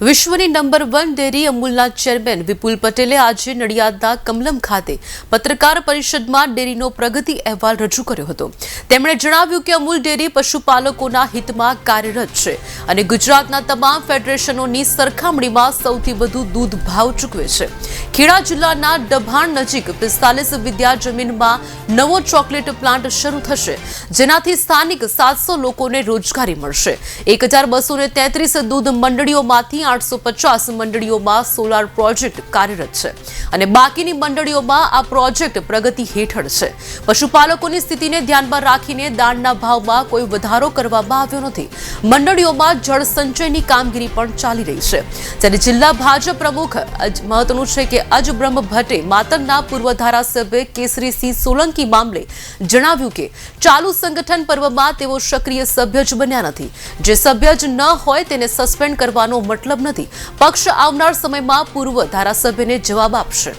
વિશ્વની number 1 dairy અમૂલના chairman વિપુલ પટેલે આજે નડિયાદના કમલમ ખાતે પત્રકાર પરિષદમાં ડેરીનો પ્રગતિ અહેવાલ રજૂ કર્યો હતો. તેમણે જણાવ્યું કે અમૂલ ડેરી પશુપાલકોના હિતમાં કાર્યરત છે અને ગુજરાતના તમામ ફેડરેશનોની સરખામણીમાં સૌથી વધુ દૂધ ભાવ ચૂકવે છે. ખેડા જિલ્લાના ડભાણ નજીક 45 વિદ્યા જમીનમાં નવો ચોકલેટ પ્લાન્ટ શરૂ થશે, જેનાથી સ્થાનિક 700 લોકોને રોજગારી મળશે. 1233 દૂધ મંડળીઓમાંથી 850 મંડળીઓમાં સોલાર પ્રોજેક્ટ કાર્યરત છે અને બાકીની મંડળીઓમાં આ પ્રોજેક્ટ પ્રગતિ હેઠળ છે. પશુપાલકોની સ્થિતિને ધ્યાનમાં રાખીને દાણના ભાવમાં કોઈ વધારો કરવામાં આવ્યો નથી. મંડળીઓમાં જળ સંચયની કામગીરી પણ ચાલી રહી છે. જ્યારે જિલ્લા ભાજપ પ્રમુખ મહત્વનું છે કે અજબ્રહ્મ ભટ્ટે માતરના પૂર્વ ધારાસભ્ય કેસરીસિંહ સોલંકી મામલે જણાવ્યું કે ચાલુ સંગઠન પર્વમાં તેઓ સક્રિય સભ્ય જ બન્યા નથી. જે સભ્ય જ ન હોય તેને સસ્પેન્ડ કરવાનો મતલબ નથી. પક્ષ આવનાર સમયમાં પૂર્વ ધારાસભ્યને જવાબ આપશે.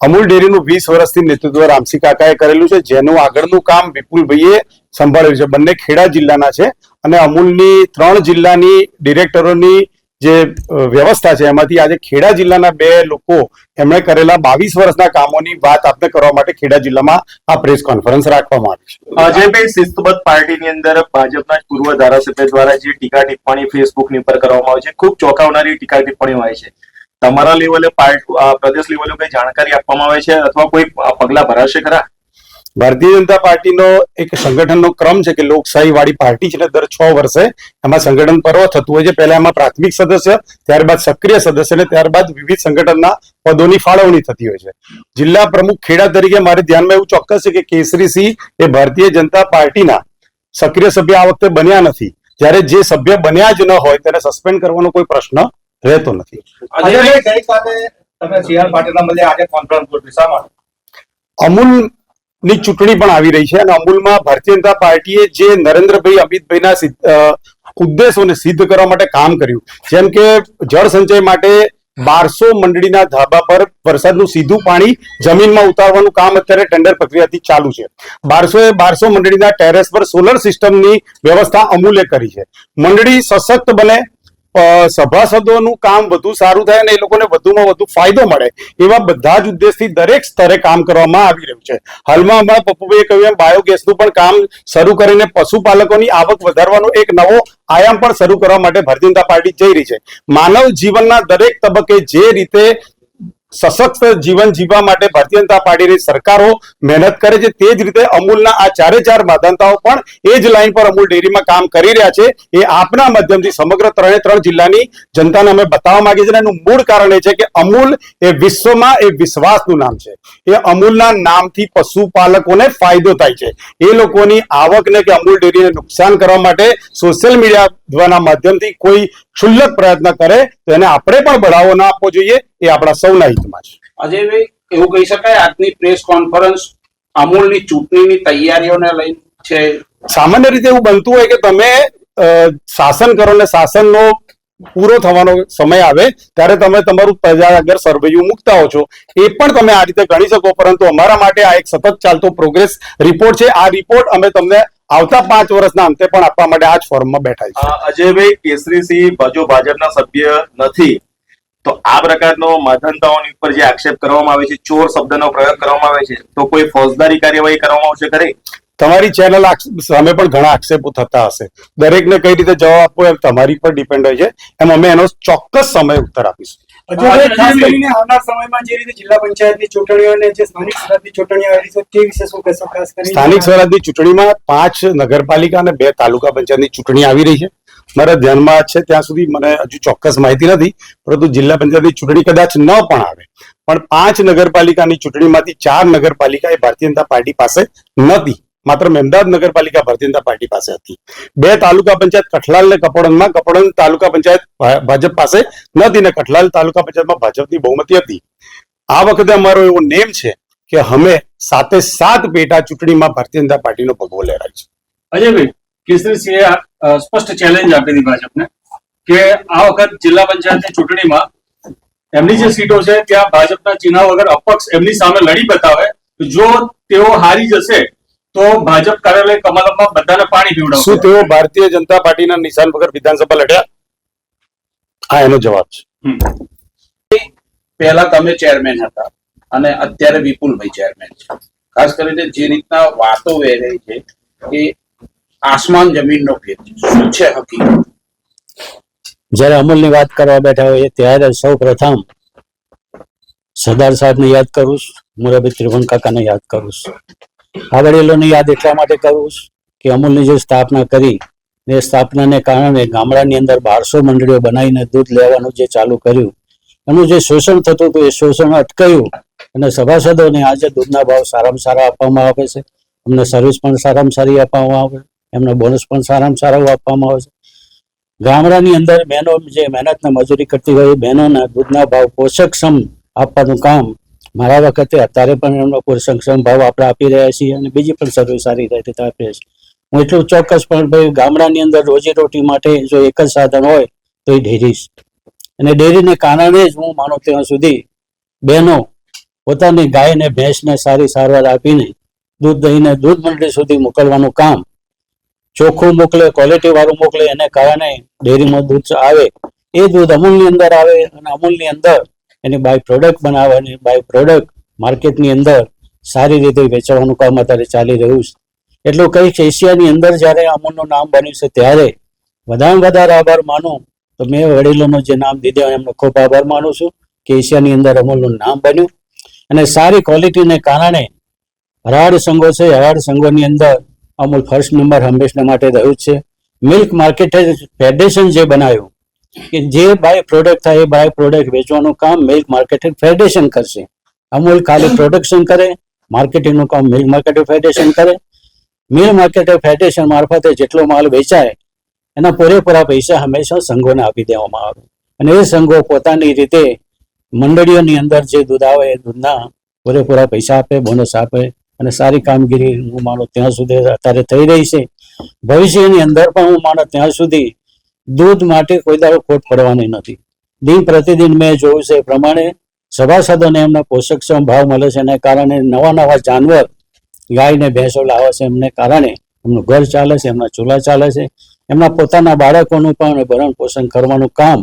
અમૂલ ડેરીનું 20 વર્ષથી નેતૃત્વ રામસિંહ કાકાએ કરેલું છે, જેનું આગળનું કામ વિપુલભાઈએ સંભાળ્યું છે. બંને ખેડા જિલ્લાના છે અને અમૂલની 3 જિલ્લાની ડિરેક્ટરોની જે વ્યવસ્થા છે એમાંથી આજે ખેડા જિલ્લાના 2 લોકો એમણે કરેલા 22 વર્ષના કામોની વાત આપને કરવા માટે ખેડા જિલ્લામાં આ પ્રેસ કોન્ફરન્સ રાખવામાં આવી છે. અજયભાઈ, શિસ્તબદ્ધ પાર્ટીની અંદર ભાજપના પૂર્વ ધારાસભ્ય દ્વારા જે ટીકા ટિપ્પણી ફેસબુકની ઉપર કરવામાં આવે છે, ખૂબ ચોંકાવનારી ટીકા ટિપ્પણીઓ હોય છે. તમારા લેવલે પ્રદેશ લેવલે કોઈ જાણકારી આપવામાં આવે છે અથવા કોઈ પગલા ભરાશે ખરા? ભારતીય જનતા પાર્ટીનો એક સંગઠનનો ક્રમ છે કે લોકશાહી વાળી પાર્ટી છે, દર 6 વર્ષે એમાં સંગઠન પર્વ થતું હોય છે. પહેલા એમાં પ્રાથમિક સદસ્ય, ત્યારબાદ સક્રિય સદસ્ય અને ત્યારબાદ વિવિધ સંગઠનના પદોની ફાળવણી થતી હોય છે. જિલ્લા પ્રમુખ ખેડા તરીકે મારે ધ્યાનમાં એવું ચોક્કસ છે કે કેસરીસિંહ એ ભારતીય જનતા પાર્ટીના સક્રિય સભ્ય આ વખતે બન્યા નથી. જ્યારે જે સભ્ય બન્યા જ ન હોય તેને સસ્પેન્ડ કરવાનો કોઈ પ્રશ્ન રહેતો નથી. અમૂલ ની ચૂંટણી પણ આવી રહી છે અને અમૂલમાં ભારતીય જનતા પાર્ટીએ જે નરેન્દ્રભાઈ અમિતભાઈના ઉદ્દેશોને સિદ્ધ કરવા માટે કામ કર્યું, જેમ કે જળ સંચય માટે 1200 મંડળીના ધાબા પર વરસાદનું સીધું પાણી જમીનમાં ઉતારવાનું કામ અત્યારે ટેન્ડર પ્રક્રિયાથી ચાલુ છે. 1200 મંડળીના ટેરેસ પર સોલર સિસ્ટમની વ્યવસ્થા અમૂલે કરી છે. મંડળી સશક્ત બને, સભાસદોનું કામ વધુ સારું થાય અને એ લોકોને વધુમાં વધુ ફાયદો મળે, એવા બધા જ ઉદ્દેશથી દરેક સ્તરે કામ કરવામાં આવી રહ્યું છે. હાલમાં હમણાં પપ્પુભાઈએ કહ્યું એમ બાયોગેસનું પણ કામ શરૂ કરીને પશુપાલકોની આવક વધારવાનો એક નવો આયામ પણ શરૂ કરવા માટે ભારતીય જનતા પાર્ટી જઈ રહી છે. માનવ જીવનના દરેક તબક્કે જે રીતે સશક્ત જીવન જીવવા માટે ભારતીય જનતા પાર્ટીની સરકારો મહેનત કરે છે, તે જ રીતે અમૂલના આ 4 માધાનતાઓ પણ એ જ લાઈન પર અમૂલ ડેરીમાં કામ કરી રહ્યા છે. એ આપના માધ્યમથી સમગ્ર 3 જિલ્લાની જનતાને અમે બતાવવા માંગીએ છીએ. એનું મૂળ કારણ એ છે કે અમૂલ એ વિશ્વમાં એ વિશ્વાસનું નામ છે. એ અમૂલના નામથી પશુપાલકોને ફાયદો થાય છે. એ લોકોની આવકને કે અમૂલ ડેરીને નુકસાન કરવા માટે સોશિયલ મીડિયાના માધ્યમથી કોઈ ક્ષુલ્લક પ્રયત્ન કરે તો એને આપણે પણ બઢાવો ના આપવો જોઈએ. એ આપણા સૌના હિતમાં છે. અજયભાઈ, એવું કહી શકાય આજની પ્રેસ કોન્ફરન્સ અમૂલની ચૂંટણીની તૈયારીઓને લઈને છે? સામાન્ય રીતે એવું બનતું હોય કે તમે શાસન કરો ને શાસનનો પૂરો થવાનો સમય આવે ત્યારે તમે તમારું પ્રજા આગળ સર્વેયું મૂકતા હો છો. એ પણ તમે આ રીતે ગણી શકો, પરંતુ અમારા માટે આ એક સતત ચાલતો પ્રોગ્રેસ રિપોર્ટ છે. આ રિપોર્ટ અમે તમને આવતા 5 વર્ષના અંતે પણ આપવા માટે આ જ ફોર્મમાં બેઠા છે. અજયભાઈ, કેસરીસિંહ ભાજપના સભ્ય નથી તો આ પ્રકારનો માધનતાઓની ઉપર જે આક્ષેપ કરવામાં આવે છે, ચોર શબ્દનો પ્રયોગ કરવામાં આવે છે, તો કોઈ ફોજદારી કાર્યવાહી કરવામાં આવશે ખરી? તમારી ચેનલ સામે પણ ઘણા આક્ષેપો થતા હશે. દરેકને કઈ રીતે જવાબ આપવો એમ તમારી પર ડિપેન્ડ હોય છે. એમ અમે એનો ચોક્કસ સમય ઉત્તર આપીશું. ખાસ કરીને આવનાર સમયમાં જે રીતે જિલ્લા પંચાયતની ચૂંટણીઓ અને જે સ્થાનિક સ્વરાજની ચૂંટણીઓ આવી છે તે વિશે શું કહેશો? ખાસ કરીને સ્થાનિક સ્વરાજની ચૂંટણીમાં 5 નગરપાલિકા અને 2 તાલુકા પંચાયતની ચૂંટણી આવી રહી છે. મારા ધ્યાનમાં છે ત્યાં સુધી મને હજુ ચોક્કસ માહિતી નથી, પરંતુ જિલ્લા પંચાયતની ચૂંટણી કદાચ ન પણ આવે, પણ 5 નગરપાલિકાની ચૂંટણીમાંથી 4 નગરપાલિકા એ ભારતીય જનતા પાર્ટી પાસે નથી. માત્ર અમદાવાદ નગરપાલિકા ભારતીય જનતા પાર્ટી પાસે હતી. 2 તાલુકા પંચાયત કઠલાલ ને કપોડનમાં, કપોડન તાલુકા પંચાયત ભાજપ પાસે નથી ને કઠલાલ તાલુકા પંચાયતમાં ભાજપની બહુમતી હતી. આ વખતે અમારો એવો નેમ છે કે અમે 7 પેટા ચૂંટણીમાં ભારતીય જનતા પાર્ટીનો ભગવો લહેરાય છે. અજયભાઈ, કેસરીસિંહે સ્પષ્ટ ચેલેન્જ આપી હતી ભાજપને કે આ વખત જિલ્લા પંચાયતની ચૂંટણીમાં એમની જે સીટો છે ત્યાં ભાજપના ચિહ્ન વગર અપક્ષ એમની સામે લડી બતાવે, જો તેઓ હારી જશે તો ભાજપ કાર્યાલય કમલમમાં બધાને પાણી શું પીવડાવશે. તેઓ ભારતીય જનતા પાર્ટીના નિશાન વગર વિધાનસભા લડ્યા? હા, એનો જવાબ છે. પહેલા તમે ચેરમેન હતા અને અત્યારે વિપુલભાઈ ચેરમેન છે. ખાસ કરીને જે રીતના વાતો વહેરાઈ છે એ આસમાન જમીનનો ભેદ છે. શું છે હકીકત? જ્યારે અમૂલની વાત કરવા બેઠા હોય ત્યારે સૌ પ્રથમ સરદાર સાહેબને યાદ કરું છું, મુરબ્બી ત્રિભુવન કાકાને યાદ કરું છું. આ વડીલોને યાદ એટલા માટે કરું છું કે અમૂલની જે સ્થાપના કરી એ સ્થાપનાને કારણે ગામડાની અંદર 1200 મંડળીઓ બનાવીને દૂધ લેવાનું જે ચાલુ કર્યું, એનું જે શોષણ થતું હતું એ શોષણ અટકાયું અને સભાસદોને આજે દૂધના ભાવ સારામાં સારા આપવામાં આવે છે. એમને સર્વિસ પણ સારામાં સારી આપવામાં આવે, એમને બોનસ પણ સારામાં સારું આપવામાં આવે છે. ગામડાની અંદર બહેનો જે મહેનતને મજૂરી કરતી હોય એ બહેનોના દૂધના ભાવ પોષકક્ષમ આપવાનું કામ મારા વખતે અત્યારે પણ એમનો પોષકક્ષમ ભાવ આપણે આપી રહ્યા છીએ અને બીજી પણ સર્વિસ સારી રીતે આપીએ છીએ. હું એટલું ચોક્કસ પણ ભાઈ ગામડાની અંદર રોજીરોટી માટે જો એક જ સાધન હોય તો એ ડેરી છે અને ડેરીને કારણે જ હું માનું ત્યાં સુધી બહેનો પોતાની ગાયને ભેંસને સારી સારવાર આપીને દૂધ દહીંને દૂધ મંડળી સુધી મોકલવાનું કામ ચોખ્ખું મોકલે, ક્વોલિટી વાળું મોકલે, એને કારણે ડેરીમાં દૂધ આવે એ દૂધ અમૂલની અંદર આવે અને અમૂલની અંદર એની બાય પ્રોડક્ટ બનાવે અને બાય પ્રોડક્ટ માર્કેટની અંદર સારી રીતે વેચવાનું કામ અત્યારે ચાલી રહ્યું છે. એટલું કહીશ એશિયાની અંદર જ્યારે અમૂલનું નામ બન્યું છે ત્યારે વધારે વધારે આભાર માનું તો મેં વડીલોનું જે નામ દીધું એમનો ખૂબ આભાર માનું છું કે એશિયાની અંદર અમૂલનું નામ બન્યું અને સારી ક્વોલિટીને કારણે હરાડ સંઘો છે, હરાડ સંઘોની અંદર અમૂલ ફર્સ્ટ નંબર હંમેશના માટે રહ્યું છે. મિલ્ક માર્કેટેજ ફેડરેશન જે બનાવ્યું કે જે બાય પ્રોડક્ટ થાય એ બાય પ્રોડક્ટ વેચવાનું કામ મિલ્ક માર્કેટેજ ફેડરેશન કરશે. અમૂલ ખાલી પ્રોડક્શન કરે, માર્કેટિંગનું કામ મિલ્ક માર્કેટેજ ફેડરેશન કરે. મિલ્ક માર્કેટેજ ફેડરેશન મારફતે જેટલો માલ વેચાય એના પૂરેપૂરા પૈસા હંમેશા સંઘોને આપી દેવામાં આવે અને એ સંઘો પોતાની રીતે મંડળીઓની અંદર જે દૂધ આવે એ દૂધના પૂરેપૂરા પૈસા આપે, બોનસ આપે અને સારી કામગીરી હું માનું ત્યાં સુધી અત્યારે થઈ રહી છે. ભવિષ્યની અંદર પણ હું માનું ત્યાં સુધી દૂધ માટે કોઈ દાડો ખોટ પડવાની નથી. દિન પ્રતિદિન મેં જોયું છે એ પ્રમાણે સભાસદોને એમને પોષકક્ષમ ભાવ મળે છે એને કારણે નવા નવા જાનવર ગાય ને ભેંસો લાવે છે, એમને કારણે એમનું ઘર ચાલે છે, એમના ચૂલા ચાલે છે, એમના પોતાના બાળકોનું પણ ભરણ પોષણ કરવાનું કામ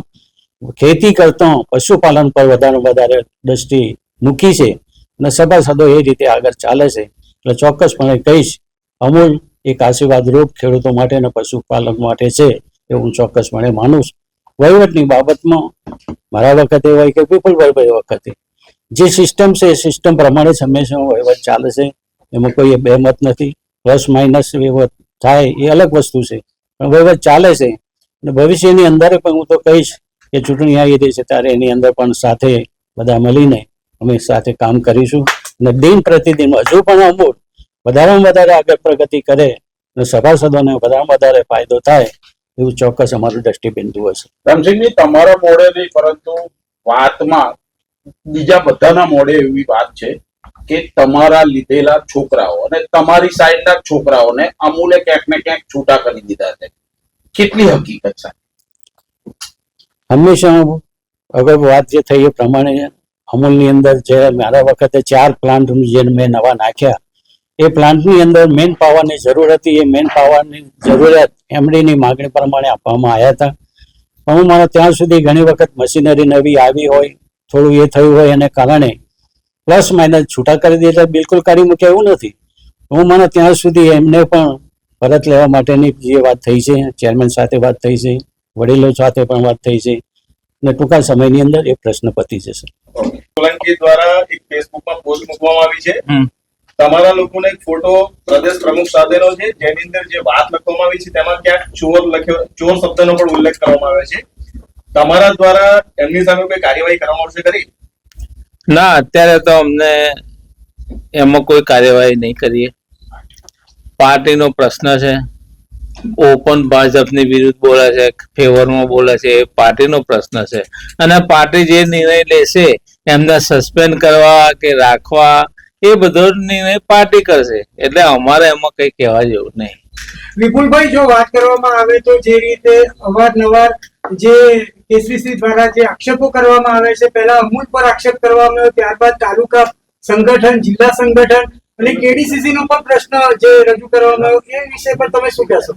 ખેતી કરતા પશુપાલન પર વધારે દ્રષ્ટિ મૂકી છે અને સભાસદો એ રીતે આગળ ચાલે છે. એટલે ચોક્કસપણે કહીશ અમૂલ એક આશીર્વાદ રૂપ ખેડૂતો માટે અને પશુપાલક માટે છે એ હું ચોક્કસપણે માનું છું. વહીવટની બાબતમાં મારા વખતે હોય કે વિપુલભાઈ વખતે જે સિસ્ટમ છે એ સિસ્ટમ પ્રમાણે જ હંમેશા વહીવટ ચાલે છે, એમાં કોઈ બેમત નથી. પ્લસ માઇનસ વહીવટ થાય એ અલગ વસ્તુ છે પણ વહીવટ ચાલે છે અને ભવિષ્યની અંદર પણ હું તો કહીશ કે ચૂંટણી આવી રહી છે ત્યારે એની અંદર પણ સાથે બધા મળીને અમે સાથે કામ કરીશું અને દિન પ્રતિદિન હજુ પણ અમૂલ વધારેમાં વધારે આગળ પ્રગતિ કરે અને સભાસદોને વધારેમાં વધારે ફાયદો થાય એવું ચોક્કસ અમારું દ્રષ્ટિબિંદુ હશે. રામસિંહજી, તમારા મોડે નહીં પરંતુ વાતમાં બીજા બધાના મોડે એવી વાત છે કે તમારા લીધેલા છોકરાઓ અને તમારી સાઈડના છોકરાઓને અમૂલે ક્યાંક ને ક્યાંક છૂટા કરી દીધા છે. કેટલી હકીકત છે? હંમેશા અગર વાત જે થઈ એ પ્રમાણે અમૂલની અંદર જે મારા વખતે 4 પ્લાન્ટ જે મેં નવા નાખ્યા એ પ્લાન્ટની અંદર મેન પાવરની જરૂર હતી. એ મેન પાવરની જરૂરિયાત એમડીની માગણી પ્રમાણે આપવામાં આવ્યા હતા. હું માનો ત્યાં સુધી ઘણી વખત મશીનરી નવી આવી હોય, થોડું એ થયું હોય એને કારણે પ્લસ માઇનસ છૂટા કરી દીધા, બિલકુલ કરી મૂક્યા એવું નથી. હું માનો ત્યાં સુધી એમને પણ પરત લેવા માટેની જે વાત થઈ છે, ચેરમેન સાથે વાત થઈ છે, વડીલો સાથે પણ વાત થઈ છે અને ટૂંકા સમયની અંદર એ પ્રશ્ન પતી જશે. સોલંકી દ્વારા એક ફેસબુકમાં પોસ્ટ મૂકવામાં આવી છે. તમારા લોકોનો એક ફોટો પ્રદેશ પ્રમુખ સાથેનો છે જેની અંદર જે વાત લખવામાં આવી છે તેમાં ક્યાંક ચોર શબ્દનો પણ ઉલ્લેખ કરવામાં આવ્યો છે. તમારા દ્વારા એમની સામે કોઈ કાર્યવાહી કરવામાં આવશે ખરી? ના, અત્યારે તો અમને એમાં કોઈ કાર્યવાહી નહીં કરીએ. પાર્ટીનો પ્રશ્ન છે, ઓપન ભાજપની વિરુદ્ધ બોલે છે, ફેવરમાં બોલે છે, એ પાર્ટીનો પ્રશ્ન છે અને પાર્ટી જે નિર્ણય લેશે એમને સસ્પેન્ડ કરવા કે રાખવા એ બધો નિર્ણય પાર્ટી કરશે. એટલે અમારે એમાં કઈ કહેવા જેવું નહીં. વિપુલભાઈ, જો વાત કરવામાં આવે તો જે રીતે અવારનવાર જે કેસરીસી દ્વારા જે આક્ષેપો કરવામાં આવે છે, પહેલા અમૂલ પર આક્ષેપ કરવામાં આવ્યો, ત્યારબાદ તાલુકા સંગઠન, જિલ્લા સંગઠન અને કેડીસીસી નો પણ પ્રશ્ન જે રજૂ કરવામાં આવ્યો એ વિષય પર તમે શું કહેશો?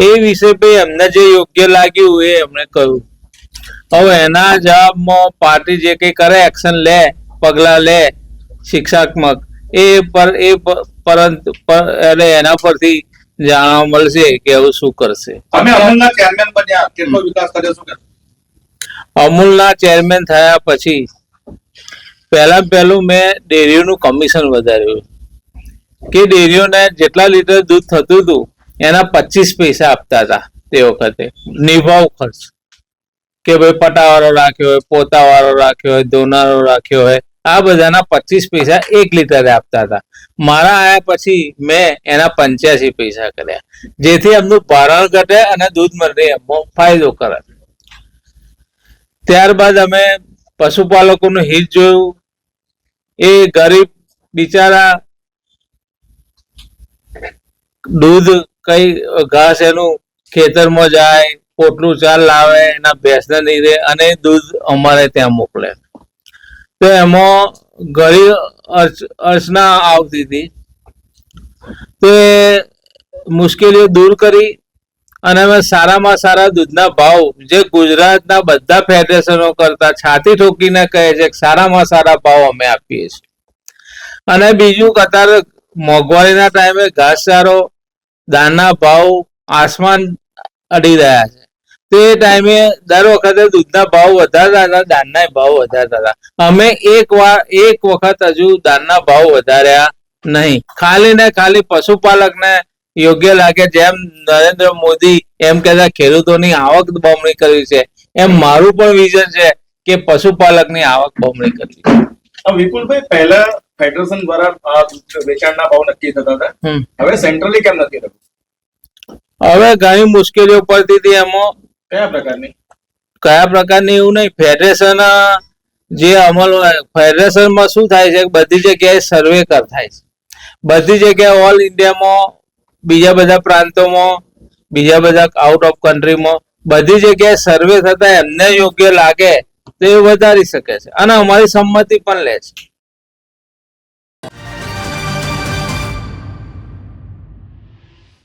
એ વિષય પર એમને જે યોગ્ય લાગ્યું એ એમણે કહ્યું. હવે એના જવાબમાં પાર્ટી જે કઈ કરે, એક્શન લે, પગલા લે શિક્ષાત્મક, પરંતુ એટલે એના પરથી જાણવા મળશે કે હવે શું કરશે. અમે અમૂલના ચેરમેન બન્યા, કેટલો વિકાસ કર્યો, શું કહેશો? અમૂલના ચેરમેન થયા પછી પહેલું મેં ડેરીઓનું કમિશન વધાર્યું કે ડેરીઓને જેટલા લીટર દૂધ થતું હતું એના 25 પૈસા આપતા હતા તે વખતે. નિભાવ ખર્ચ કે ભાઈ પટાવાળો રાખ્યો હોય, પોતાવાળો રાખ્યો હોય, ધોનારો રાખ્યો હોય, આ બધાના 25 પૈસા 1 લીટરે આપતા હતા. મારા આયા પછી મેં એના 85 પૈસા કર્યા, જેથી એમનું ભારણ ઘટે અને દૂધ મંડળી એમાં ફાયદો કરે. ત્યારબાદ અમે પશુપાલકોનું હિત જોયું. એ ગરીબ બિચારા દૂધ કઈ ઘાસ એનું ખેતરમાં જાય, પોટલું ચાલ લાવે, એના ભેંસને નીરે અને દૂધ અમારે ત્યાં મોકલે. તો એમાં ઘણી અર્ચના આવતી હતી. તો એ મુશ્કેલીઓ દૂર કરી અને અમે સારામાં સારા દૂધના ભાવ જે ગુજરાતના બધા ફેડરેશનો કરતા છાતી ઠોકીને કહે છે કે સારામાં સારા ભાવ અમે આપીએ છીએ. અને બીજું અત્યારે મોંઘવારીના ટાઈમે ઘાસચારો, દાળના ભાવ આસમાન અડી રહ્યા છે. તે ટાઈમે દર વખતે દૂધના ભાવ વધારતા હતા, દાળના ભાવ વધારતા હતા. અમે એક વખત હજુ દાળના ભાવ વધાર્યા નહીં. ખાલી ને ખાલી પશુપાલકને યોગ્ય લાગે, જેમ નરેન્દ્ર મોદી એમ કહેતા ખેડૂતોની આવક બમણી કરવી છે, એમ મારું પણ વિઝન છે કે પશુપાલકની આવક બમણી કરવી. વિપુલભાઈ, પહેલા ફેડરેશન દ્વારા વેચાણના ભાવ નક્કી થતા હતા, હવે સેન્ટ્રલી કેમ નથી થતું? હવે ઘણી મુશ્કેલીઓ પડતી હતી. એમાં કયા પ્રકારની એવું નહીં, ફેડરેશન જે અમલ હોય, ફેડરેશનમાં શું થાય છે, બધી જગ્યાએ સર્વે થાય છે. બધી જગ્યાએ ઓલ ઇન્ડિયામાં, બીજા બધા પ્રાંતોમાં, બીજા બધા આઉટ ઓફ કન્ટ્રીમાં બધી જગ્યાએ સર્વે થતા એમને યોગ્ય લાગે તો એ વધારી શકે છે અને અમારી સંમતિ પણ લે છે.